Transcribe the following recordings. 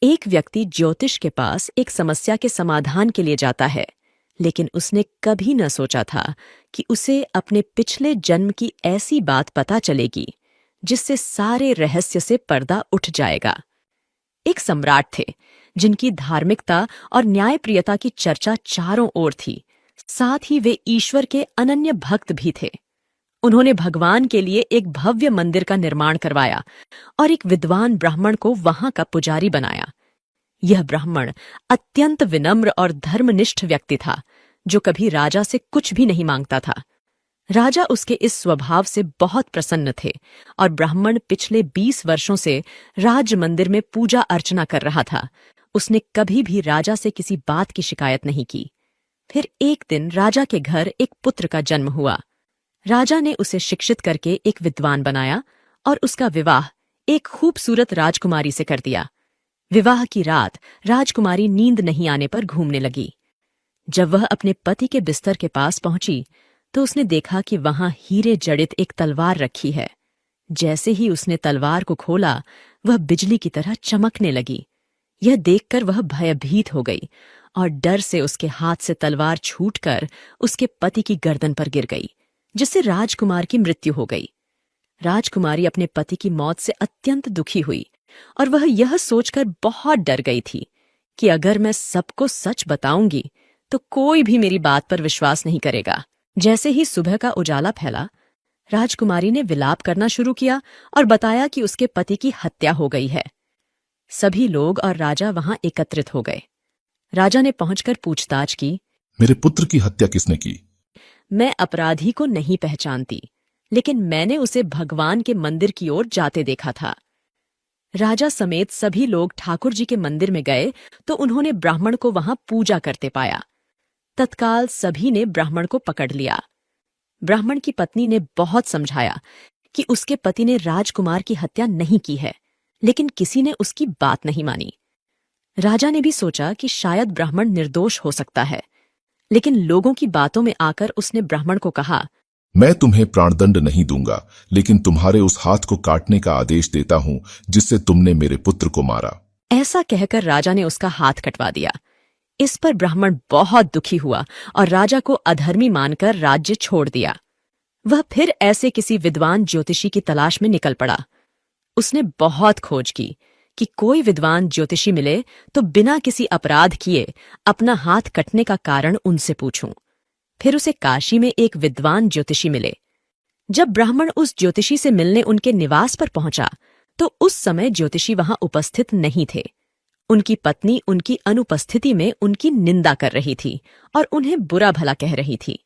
एक व्यक्ति ज्योतिष के पास एक समस्या के समाधान के लिए जाता है, लेकिन उसने कभी न सोचा था कि उसे अपने पिछले जन्म की ऐसी बात पता चलेगी जिससे सारे रहस्य से पर्दा उठ जाएगा। एक सम्राट थे जिनकी धार्मिकता और न्यायप्रियता की चर्चा चारों ओर थी। साथ ही वे ईश्वर के अनन्य भक्त भी थे। उन्होंने भगवान के लिए एक भव्य मंदिर का निर्माण करवाया और एक विद्वान ब्राह्मण को वहां का पुजारी बनाया। यह ब्राह्मण अत्यंत विनम्र और धर्मनिष्ठ व्यक्ति था, जो कभी राजा से कुछ भी नहीं मांगता था। राजा उसके इस स्वभाव से बहुत प्रसन्न थे और ब्राह्मण पिछले 20 वर्षों से राज मंदिर में पूजा अर्चना कर रहा था। उसने कभी भी राजा से किसी बात की शिकायत नहीं की। फिर एक दिन राजा के घर एक पुत्र का जन्म हुआ। राजा ने उसे शिक्षित करके एक विद्वान बनाया और उसका विवाह एक खूबसूरत राजकुमारी से कर दिया। विवाह की रात राजकुमारी नींद नहीं आने पर घूमने लगी। जब वह अपने पति के बिस्तर के पास पहुंची तो उसने देखा कि वहां हीरे जड़ित एक तलवार रखी है। जैसे ही उसने तलवार को खोला, वह बिजली की तरह चमकने लगी। यह देखकर वह भयभीत हो गई और डर से उसके हाथ से तलवार छूटकर उसके पति की गर्दन पर गिर गई, जिससे राजकुमार की मृत्यु हो गई। राजकुमारी अपने पति की मौत से अत्यंत दुखी हुई और वह यह सोचकर बहुत डर गई थी कि अगर मैं सबको सच बताऊंगी तो कोई भी मेरी बात पर विश्वास नहीं करेगा। जैसे ही सुबह का उजाला फैला, राजकुमारी ने विलाप करना शुरू किया और बताया कि उसके पति की हत्या हो गई है। सभी लोग और राजा वहां एकत्रित हो गए। राजा ने पहुंचकर पूछताछ की। मेरे पुत्र की हत्या किसने की? मैं अपराधी को नहीं पहचानती, लेकिन मैंने उसे भगवान के मंदिर की ओर जाते देखा था। राजा समेत सभी लोग ठाकुर जी के मंदिर में गए तो उन्होंने ब्राह्मण को वहां पूजा करते पाया। तत्काल सभी ने ब्राह्मण को पकड़ लिया। ब्राह्मण की पत्नी ने बहुत समझाया कि उसके पति ने राजकुमार की हत्या नहीं की है, लेकिन किसी ने उसकी बात नहीं मानी। राजा ने भी सोचा कि शायद ब्राह्मण निर्दोष हो सकता है, लेकिन लोगों की बातों में आकर उसने ब्राह्मण को कहा, मैं तुम्हें प्राणदंड नहीं दूंगा, लेकिन तुम्हारे उस हाथ को काटने का आदेश देता हूं जिससे तुमने मेरे पुत्र को मारा। ऐसा कहकर राजा ने उसका हाथ कटवा दिया। इस पर ब्राह्मण बहुत दुखी हुआ और राजा को अधर्मी मानकर राज्य छोड़ दिया। वह फिर ऐसे किसी विद्वान ज्योतिषी की तलाश में निकल पड़ा। उसने बहुत खोज की कि कोई विद्वान ज्योतिषी मिले तो बिना किसी अपराध किए अपना हाथ कटने का कारण उनसे पूछूं। फिर उसे काशी में एक विद्वान ज्योतिषी मिले। जब ब्राह्मण उस ज्योतिषी से मिलने उनके निवास पर पहुंचा तो उस समय ज्योतिषी वहां उपस्थित नहीं थे। उनकी पत्नी उनकी अनुपस्थिति में उनकी निंदा कर रही थी और उन्हें बुरा भला कह रही थी।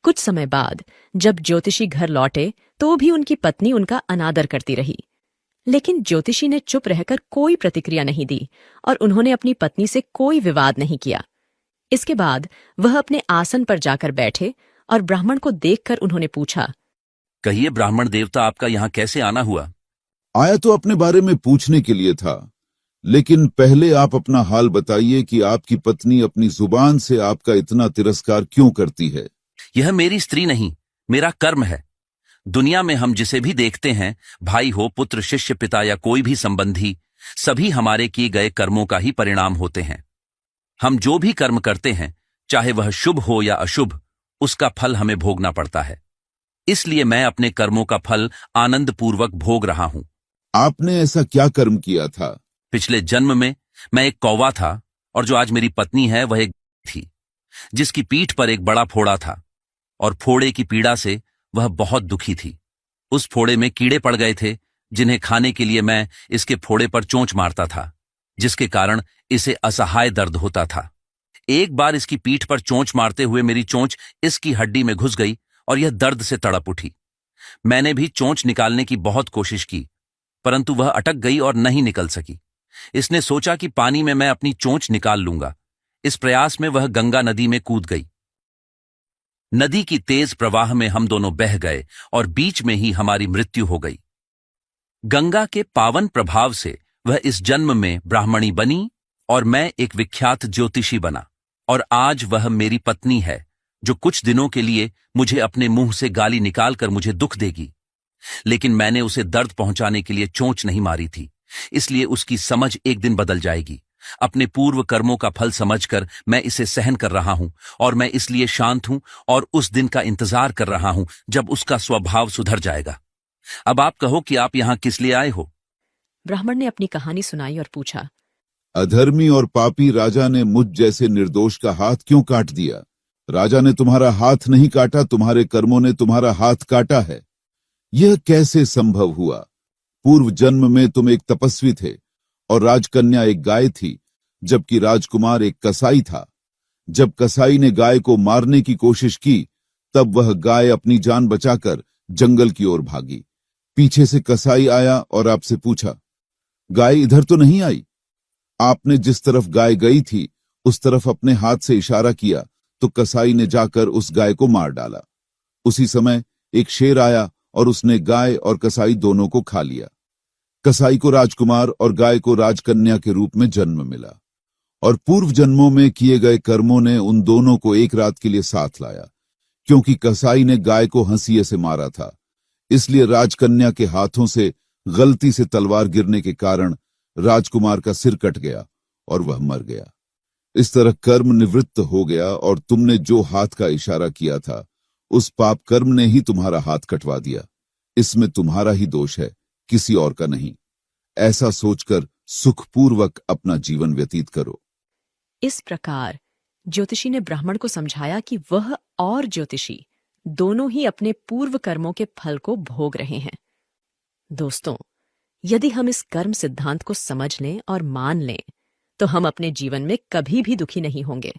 कुछ समय बाद जब ज्योतिषी घर लौटे तो भी उनकी पत्नी उनका अनादर करती रही, लेकिन ज्योतिषी ने चुप रहकर कोई प्रतिक्रिया नहीं दी और उन्होंने अपनी पत्नी से कोई विवाद नहीं किया। इसके बाद वह अपने आसन पर जाकर बैठे और ब्राह्मण को देखकर उन्होंने पूछा, कहिए ब्राह्मण देवता, आपका यहाँ कैसे आना हुआ? आया तो अपने बारे में पूछने के लिए था, लेकिन पहले आप अपना हाल बताइए कि आपकी पत्नी अपनी जुबान से आपका इतना तिरस्कार क्यों करती है? यह मेरी स्त्री नहीं, मेरा कर्म है। दुनिया में हम जिसे भी देखते हैं, भाई हो, पुत्र, शिष्य, पिता या कोई भी संबंधी, सभी हमारे किए गए कर्मों का ही परिणाम होते हैं। हम जो भी कर्म करते हैं, चाहे वह शुभ हो या अशुभ, उसका फल हमें भोगना पड़ता है। इसलिए मैं अपने कर्मों का फल आनंद पूर्वक भोग रहा हूं। आपने ऐसा क्या कर्म किया था? पिछले जन्म में मैं एक कौवा था और जो आज मेरी पत्नी है वह एक थी, जिसकी पीठ पर एक बड़ा फोड़ा था और फोड़े की पीड़ा से वह बहुत दुखी थी। उस फोड़े में कीड़े पड़ गए थे जिन्हें खाने के लिए मैं इसके फोड़े पर चोंच मारता था, जिसके कारण इसे असहाय दर्द होता था। एक बार इसकी पीठ पर चोंच मारते हुए मेरी चोंच इसकी हड्डी में घुस गई और यह दर्द से तड़प उठी। मैंने भी चोंच निकालने की बहुत कोशिश की, परंतु वह अटक गई और नहीं निकल सकी। इसने सोचा कि पानी में मैं अपनी चोंच निकाल लूंगा। इस प्रयास में वह गंगा नदी में कूद गई। नदी की तेज प्रवाह में हम दोनों बह गए और बीच में ही हमारी मृत्यु हो गई। गंगा के पावन प्रभाव से वह इस जन्म में ब्राह्मणी बनी और मैं एक विख्यात ज्योतिषी बना, और आज वह मेरी पत्नी है, जो कुछ दिनों के लिए मुझे अपने मुंह से गाली निकालकर मुझे दुख देगी। लेकिन मैंने उसे दर्द पहुंचाने के लिए चोंच नहीं मारी थी, इसलिए उसकी समझ एक दिन बदल जाएगी। अपने पूर्व कर्मों का फल समझकर मैं इसे सहन कर रहा हूं और मैं इसलिए शांत हूं और उस दिन का इंतजार कर रहा हूं जब उसका स्वभाव सुधर जाएगा। अब आप कहो कि आप यहां किस लिए आए हो? ब्राह्मण ने अपनी कहानी सुनाई और पूछा। अधर्मी और पापी राजा ने मुझ जैसे निर्दोष का हाथ क्यों काट दिया? राजा ने तुम्हारा हाथ नहीं काटा, तुम्हारे कर्मों ने तुम्हारा हाथ काटा है। यह कैसे संभव हुआ? पूर्व जन्म में तुम एक तपस्वी थे और राजकन्या एक गाय थी, जबकि राजकुमार एक कसाई था। जब कसाई ने गाय को मारने की कोशिश की, तब वह गाय अपनी जान बचाकर जंगल की ओर भागी। पीछे से कसाई आया और आपसे पूछा, गाय इधर तो नहीं आई? आपने जिस तरफ गाय गई थी उस तरफ अपने हाथ से इशारा किया तो कसाई ने जाकर उस गाय को मार डाला। उसी समय एक शेर आया और उसने गाय और कसाई दोनों को खा लिया। कसाई को राजकुमार और गाय को राजकन्या के रूप में जन्म मिला और पूर्व जन्मों में किए गए कर्मों ने उन दोनों को एक रात के लिए साथ लाया। क्योंकि कसाई ने गाय को हंसिये से मारा था, इसलिए राजकन्या के हाथों से गलती से तलवार गिरने के कारण राजकुमार का सिर कट गया और वह मर गया। इस तरह कर्म निवृत्त हो गया और तुमने जो हाथ का इशारा किया था उस पाप कर्म ने ही तुम्हारा हाथ कटवा दिया। इसमें तुम्हारा ही दोष है, किसी और का नहीं। ऐसा सोचकर सुखपूर्वक अपना जीवन व्यतीत करो। इस प्रकार ज्योतिषी ने ब्राह्मण को समझाया कि वह और ज्योतिषी दोनों ही अपने पूर्व कर्मों के फल को भोग रहे हैं। दोस्तों, यदि हम इस कर्म सिद्धांत को समझ लें और मान लें, तो हम अपने जीवन में कभी भी दुखी नहीं होंगे।